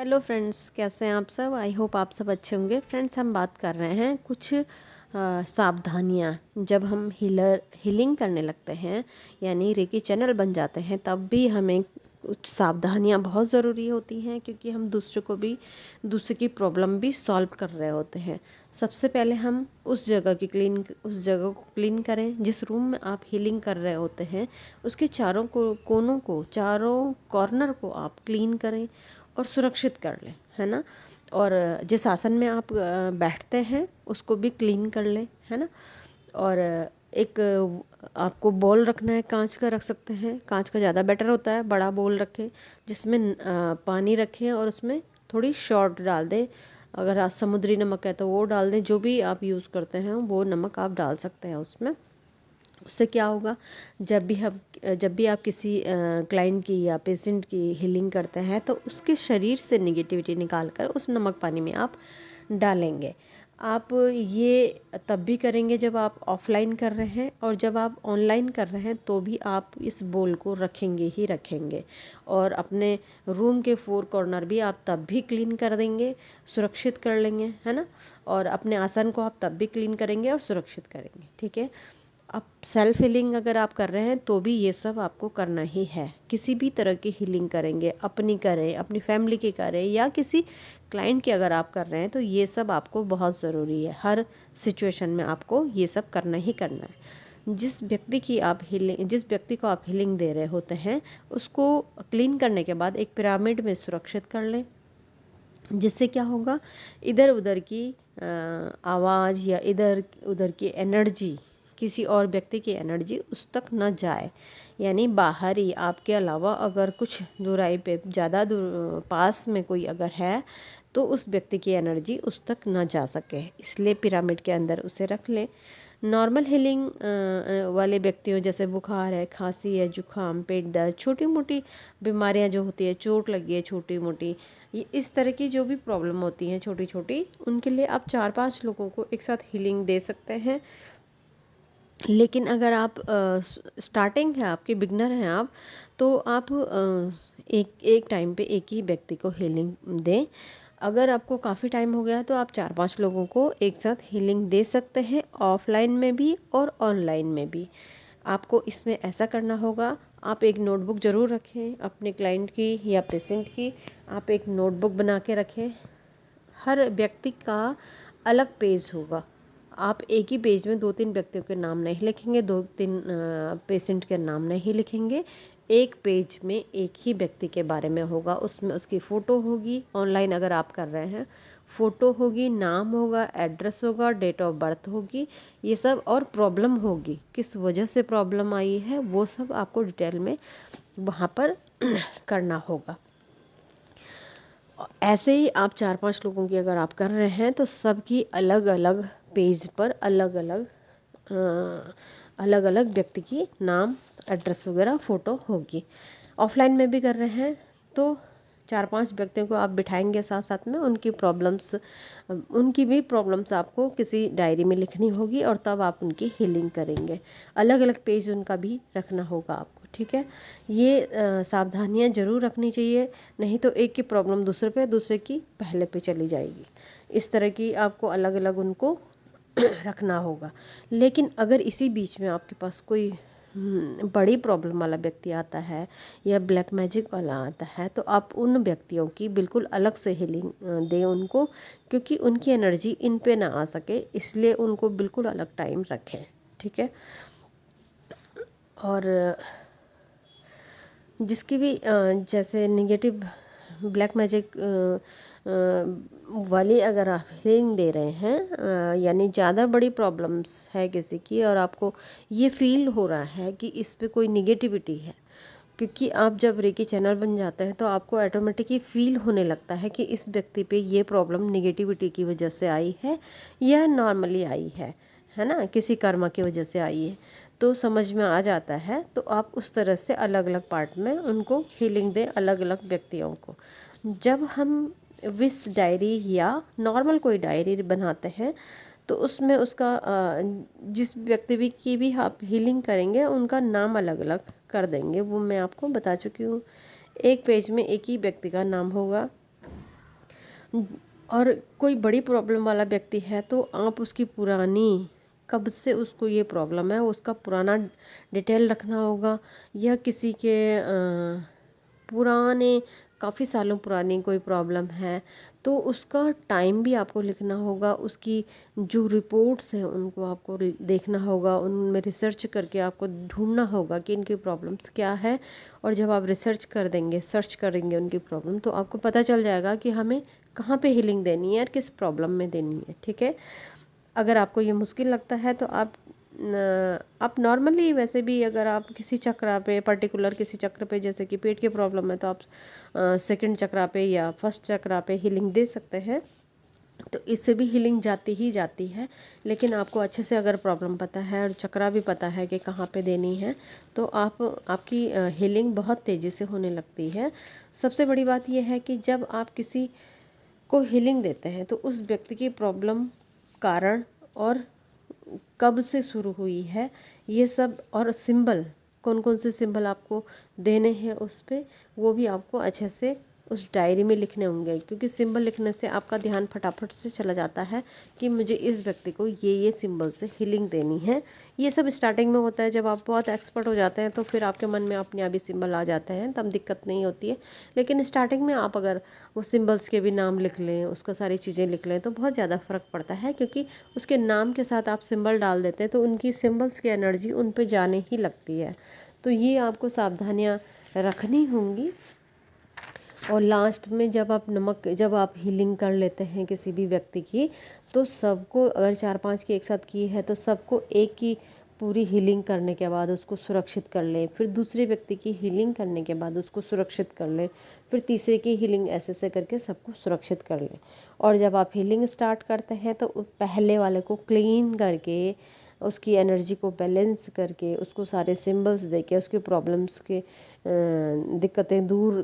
Hello friends, कैसे हैं आप सब। आई होप आप सब अच्छे होंगे। फ्रेंड्स, हम बात कर रहे हैं कुछ सावधानियाँ जब हम हीलिंग करने लगते हैं, यानी रेकी चैनल बन जाते हैं, तब भी हमें कुछ सावधानियाँ बहुत ज़रूरी होती हैं, क्योंकि हम दूसरे की प्रॉब्लम भी सॉल्व कर रहे होते हैं। सबसे पहले हम उस जगह को क्लीन करें जिस रूम में आप हीलिंग कर रहे होते हैं। उसके चारों कॉर्नर को आप क्लीन करें और सुरक्षित कर लें, है ना। और जिस आसन में आप बैठते हैं उसको भी क्लीन कर लें, है ना। और एक आपको बोल रखना है, कांच का रख सकते हैं, कांच का ज़्यादा बेटर होता है। बड़ा बोल रखें जिसमें पानी रखें और उसमें थोड़ी शॉर्ट डाल दें। अगर आप समुद्री नमक है तो वो डाल दें, जो भी आप यूज़ करते हैं वो नमक आप डाल सकते हैं उसमें। उससे क्या होगा, जब भी आप किसी क्लाइंट की या पेशेंट की हीलिंग करते हैं तो उसके शरीर से निगेटिविटी निकाल कर उस नमक पानी में आप डालेंगे। आप ये तब भी करेंगे जब आप ऑफलाइन कर रहे हैं, और जब आप ऑनलाइन कर रहे हैं तो भी आप इस बोल को रखेंगे ही रखेंगे। और अपने रूम के फोर कॉर्नर भी आप तब भी क्लीन कर देंगे, सुरक्षित कर लेंगे, है ना। और अपने आसन को आप तब भी क्लीन करेंगे और सुरक्षित करेंगे, ठीक है। आप सेल्फ हीलिंग अगर आप कर रहे हैं तो भी ये सब आपको करना ही है। किसी भी तरह की हीलिंग करेंगे, अपनी करें, अपनी फैमिली की करें, या किसी क्लाइंट की अगर आप कर रहे हैं, तो ये सब आपको बहुत ज़रूरी है। हर सिचुएशन में आपको ये सब करना ही करना है। जिस व्यक्ति को आप हीलिंग दे रहे होते हैं, उसको क्लीन करने के बाद एक पिरामिड में सुरक्षित कर लें। जिससे क्या होगा, इधर उधर की आवाज़ या इधर उधर की एनर्जी, किसी और व्यक्ति की एनर्जी उस तक न जाए। यानी बाहर ही आपके अलावा अगर कुछ दूराई पे ज़्यादा दूर पास में कोई अगर है तो उस व्यक्ति की एनर्जी उस तक न जा सके, इसलिए पिरामिड के अंदर उसे रख लें। नॉर्मल हीलिंग वाले व्यक्तियों, जैसे बुखार है, खांसी है, जुकाम, पेट दर्द, छोटी मोटी बीमारियां जो होती है, चोट लगी है छोटी मोटी, ये इस तरह की जो भी प्रॉब्लम होती हैं छोटी छोटी, उनके लिए आप 4-5 लोगों को एक साथ हीलिंग दे सकते हैं। लेकिन अगर आप स्टार्टिंग है आपकी, बिगनर हैं आप, तो आप एक एक टाइम पे एक ही व्यक्ति को हीलिंग दें। अगर आपको काफ़ी टाइम हो गया तो आप 4-5 लोगों को एक साथ हीलिंग दे सकते हैं, ऑफलाइन में भी और ऑनलाइन में भी। आपको इसमें ऐसा करना होगा, आप एक नोटबुक ज़रूर रखें अपने क्लाइंट की या पेशेंट की। आप एक नोटबुक बना के रखें। हर व्यक्ति का अलग पेज होगा। आप एक ही पेज में 2-3 व्यक्तियों के नाम नहीं लिखेंगे, 2-3 पेशेंट के नाम नहीं लिखेंगे। एक पेज में एक ही व्यक्ति के बारे में होगा, उसमें उसकी फ़ोटो होगी। ऑनलाइन अगर आप कर रहे हैं, फ़ोटो होगी, नाम होगा, एड्रेस होगा, डेट ऑफ बर्थ होगी, ये सब, और प्रॉब्लम होगी, किस वजह से प्रॉब्लम आई है, वो सब आपको डिटेल में वहाँ पर करना होगा। ऐसे ही आप 4-5 लोगों की अगर आप कर रहे हैं तो सबकी अलग अलग पेज पर अलग अलग व्यक्ति की नाम, एड्रेस वगैरह, फ़ोटो होगी। ऑफलाइन में भी कर रहे हैं तो 4-5 व्यक्तियों को आप बिठाएंगे साथ साथ में, उनकी भी प्रॉब्लम्स आपको किसी डायरी में लिखनी होगी, और तब आप उनकी हीलिंग करेंगे। अलग अलग पेज उनका भी रखना होगा आपको, ठीक है। ये सावधानियां जरूर रखनी चाहिए, नहीं तो एक की प्रॉब्लम दूसरे की पहले पे चली जाएगी। इस तरह की आपको अलग अलग उनको रखना होगा। लेकिन अगर इसी बीच में आपके पास कोई बड़ी प्रॉब्लम वाला व्यक्ति आता है या ब्लैक मैजिक वाला आता है, तो आप उन व्यक्तियों की बिल्कुल अलग से हीलिंग दें उनको, क्योंकि उनकी एनर्जी इन पे ना आ सके, इसलिए उनको बिल्कुल अलग टाइम रखें, ठीक है। और जिसकी भी जैसे निगेटिव ब्लैक मैजिक वाली अगर आप हीलिंग दे रहे हैं, यानी ज़्यादा बड़ी प्रॉब्लम्स है किसी की, और आपको ये फील हो रहा है कि इस पे कोई निगेटिविटी है, क्योंकि आप जब रेकी चैनल बन जाते हैं तो आपको ऑटोमेटिकली फील होने लगता है कि इस व्यक्ति पे ये प्रॉब्लम निगेटिविटी की वजह से आई है या नॉर्मली आई है ना, किसी कर्मा की वजह से आई है, तो समझ में आ जाता है। तो आप उस तरह से अलग अलग पार्ट में उनको हीलिंग दें, अलग अलग व्यक्तियों को। जब हम विश डायरी या नॉर्मल कोई डायरी बनाते हैं तो उसमें उसका जिस व्यक्ति भी की भी आप हीलिंग करेंगे उनका नाम अलग अलग कर देंगे, वो मैं आपको बता चुकी हूँ। एक पेज में एक ही व्यक्ति का नाम होगा, और कोई बड़ी प्रॉब्लम वाला व्यक्ति है तो आप उसकी पुरानी, कब से उसको ये प्रॉब्लम है उसका पुराना डिटेल रखना होगा, या किसी के पुराने, काफ़ी सालों पुरानी कोई प्रॉब्लम है तो उसका टाइम भी आपको लिखना होगा, उसकी जो रिपोर्ट्स हैं उनको आपको देखना होगा, उनमें रिसर्च करके आपको ढूंढना होगा कि इनकी प्रॉब्लम्स क्या है। और जब आप रिसर्च कर देंगे, सर्च करेंगे उनकी प्रॉब्लम, तो आपको पता चल जाएगा कि हमें कहाँ पे हीलिंग देनी है और किस प्रॉब्लम में देनी है। ठीक है, अगर आपको ये मुश्किल लगता है तो आप नॉर्मली, वैसे भी अगर आप किसी चक्रा पे, पर्टिकुलर किसी चक्र पे, जैसे कि पेट की प्रॉब्लम है तो आप सेकंड चक्रा पे या फर्स्ट चक्रा पे हीलिंग दे सकते हैं, तो इससे भी हीलिंग जाती ही जाती है। लेकिन आपको अच्छे से अगर प्रॉब्लम पता है और चक्रा भी पता है कि कहाँ पे देनी है, तो आपकी हीलिंग बहुत तेज़ी से होने लगती है। सबसे बड़ी बात यह है कि जब आप किसी को हीलिंग देते हैं तो उस व्यक्ति की प्रॉब्लम, कारण और कब से शुरू हुई है, ये सब, और सिंबल, कौन कौन से सिंबल आपको देने हैं उस पे, वो भी आपको अच्छे से उस डायरी में लिखने होंगे। क्योंकि सिंबल लिखने से आपका ध्यान फटाफट से चला जाता है कि मुझे इस व्यक्ति को ये सिंबल से हीलिंग देनी है। ये सब स्टार्टिंग में होता है, जब आप बहुत एक्सपर्ट हो जाते हैं तो फिर आपके मन में अपने आप ही सिंबल आ जाते हैं, तब दिक्कत नहीं होती है। लेकिन स्टार्टिंग में आप अगर वो सिंबल्स के भी नाम लिख लें, उसका सारी चीज़ें लिख लें, तो बहुत ज़्यादा फ़र्क पड़ता है। क्योंकि उसके नाम के साथ आप सिंबल डाल देते हैं तो उनकी सिंबल्स की एनर्जी उन पे जाने ही लगती है। तो ये आपको सावधानियाँ रखनी होंगी। और लास्ट में जब आप हीलिंग कर लेते हैं किसी भी व्यक्ति की, तो सबको, अगर 4-5 की एक साथ की है तो सबको एक की पूरी हीलिंग करने के बाद उसको सुरक्षित कर लें, फिर दूसरे व्यक्ति की हीलिंग करने के बाद उसको सुरक्षित कर लें, फिर तीसरे की हीलिंग, ऐसे ऐसे करके सबको सुरक्षित कर लें। और जब आप हीलिंग स्टार्ट करते हैं तो पहले वाले को क्लीन करके, उसकी एनर्जी को बैलेंस करके, उसको सारे सिंबल्स देके, उसके प्रॉब्लम्स के दिक्कतें दूर,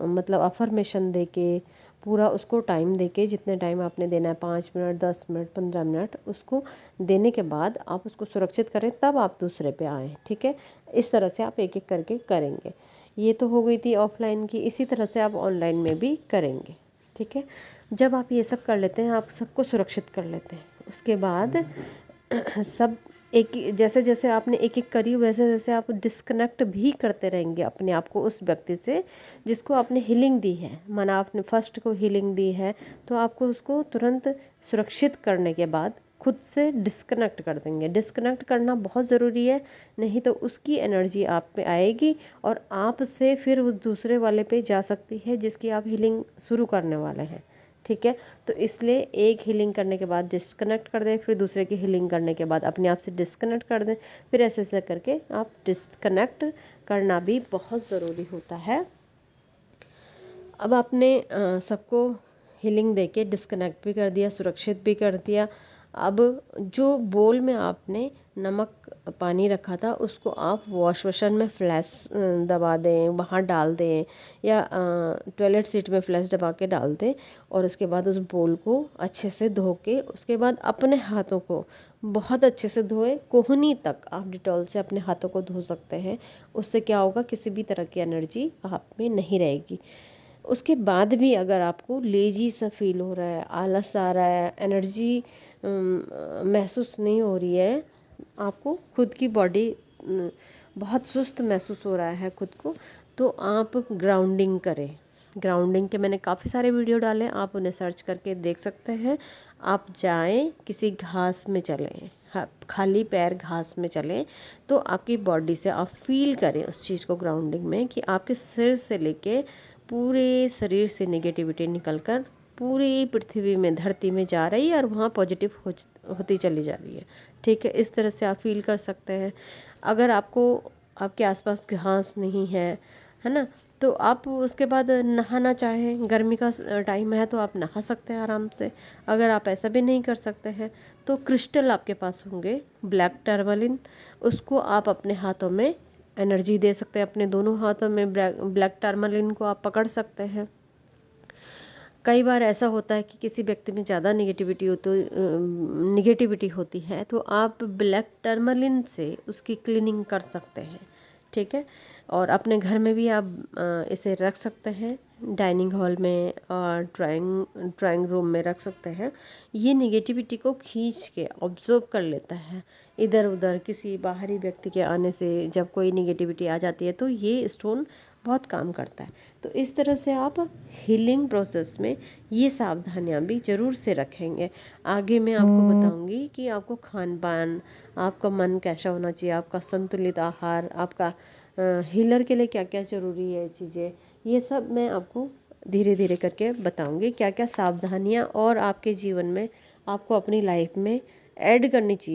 मतलब अफर्मेशन देके, पूरा उसको टाइम देके, जितने टाइम आपने देना है, 5 मिनट, 10 मिनट, 15 मिनट, उसको देने के बाद आप उसको सुरक्षित करें, तब आप दूसरे पे आएँ। ठीक है, इस तरह से आप एक एक करके करेंगे। ये तो हो गई थी ऑफलाइन की, इसी तरह से आप ऑनलाइन में भी करेंगे। ठीक है, जब आप ये सब कर लेते हैं, आप सबको सुरक्षित कर लेते हैं, उसके बाद सब एक, जैसे जैसे आपने एक एक करी, वैसे वैसे आप डिस्कनेक्ट भी करते रहेंगे अपने आप को उस व्यक्ति से जिसको आपने हीलिंग दी है। माना आपने फर्स्ट को हीलिंग दी है, तो आपको उसको तुरंत सुरक्षित करने के बाद खुद से डिस्कनेक्ट कर देंगे। डिस्कनेक्ट करना बहुत ज़रूरी है, नहीं तो उसकी एनर्जी आप पे आएगी और आपसे फिर उस दूसरे वाले पे जा सकती है जिसकी आप हीलिंग शुरू करने वाले हैं। ठीक है, तो इसलिए एक हीलिंग करने के बाद डिस्कनेक्ट कर दें, फिर दूसरे की हीलिंग करने के बाद अपने आप से डिस्कनेक्ट कर दें, फिर ऐसे ऐसे करके आप डिस्कनेक्ट करना भी बहुत ज़रूरी होता है। अब आपने सबको हीलिंग देके डिस्कनेक्ट भी कर दिया, सुरक्षित भी कर दिया। अब जो बोल में आपने नमक पानी रखा था उसको आप वॉश बेसिन में फ्लैश दबा दें, वहाँ डाल दें, या टॉयलेट सीट में फ्लैश दबा के डाल दें। और उसके बाद उस बोल को अच्छे से धो के, उसके बाद अपने हाथों को बहुत अच्छे से धोएं, कोहनी तक आप डिटॉल से अपने हाथों को धो सकते हैं। उससे क्या होगा, किसी भी तरह की एनर्जी आप में नहीं रहेगी। उसके बाद भी अगर आपको लेजी सा फील हो रहा है, आलस आ रहा है, एनर्जी महसूस नहीं हो रही है, आपको खुद की बॉडी बहुत सुस्त महसूस हो रहा है खुद को, तो आप ग्राउंडिंग करें। ग्राउंडिंग के मैंने काफ़ी सारे वीडियो डाले, आप उन्हें सर्च करके देख सकते हैं। आप जाएं, किसी घास में चलें, खाली पैर घास में चलें, तो आपकी बॉडी से आप फील करें उस चीज़ को ग्राउंडिंग में, कि आपके सिर से लेके पूरे शरीर से नेगेटिविटी निकलकर पूरी पृथ्वी में, धरती में जा रही है और वहाँ पॉजिटिव होती चली जा रही है। ठीक है, इस तरह से आप फील कर सकते हैं। अगर आपको, आपके आसपास घास नहीं है ना, तो आप उसके बाद नहाना चाहें, गर्मी का टाइम है तो आप नहा सकते हैं आराम से। अगर आप ऐसा भी नहीं कर सकते हैं तो क्रिस्टल आपके पास होंगे, ब्लैक टर्मलिन, उसको आप अपने हाथों में एनर्जी दे सकते हैं। अपने दोनों हाथों में ब्लैक टर्मलिन को आप पकड़ सकते हैं। कई बार ऐसा होता है कि किसी व्यक्ति में ज़्यादा निगेटिविटी होती है, तो आप ब्लैक टर्मलिन से उसकी क्लीनिंग कर सकते हैं। ठीक है, और अपने घर में भी आप इसे रख सकते हैं। डाइनिंग हॉल में और ड्राइंग रूम में रख सकते हैं। ये निगेटिविटी को खींच के ऑब्जर्व कर लेता है। इधर उधर किसी बाहरी व्यक्ति के आने से जब कोई निगेटिविटी आ जाती है तो ये स्टोन बहुत काम करता है। तो इस तरह से आप हीलिंग प्रोसेस में ये सावधानियां भी ज़रूर से रखेंगे। आगे मैं आपको बताऊंगी कि आपको खान पान, आपका मन कैसा होना चाहिए, आपका संतुलित आहार, आपका हीलर के लिए क्या क्या ज़रूरी है चीज़ें, ये सब मैं आपको धीरे धीरे करके बताऊंगी क्या क्या सावधानियां और आपके जीवन में आपको अपनी लाइफ में ऐड करनी चाहिए।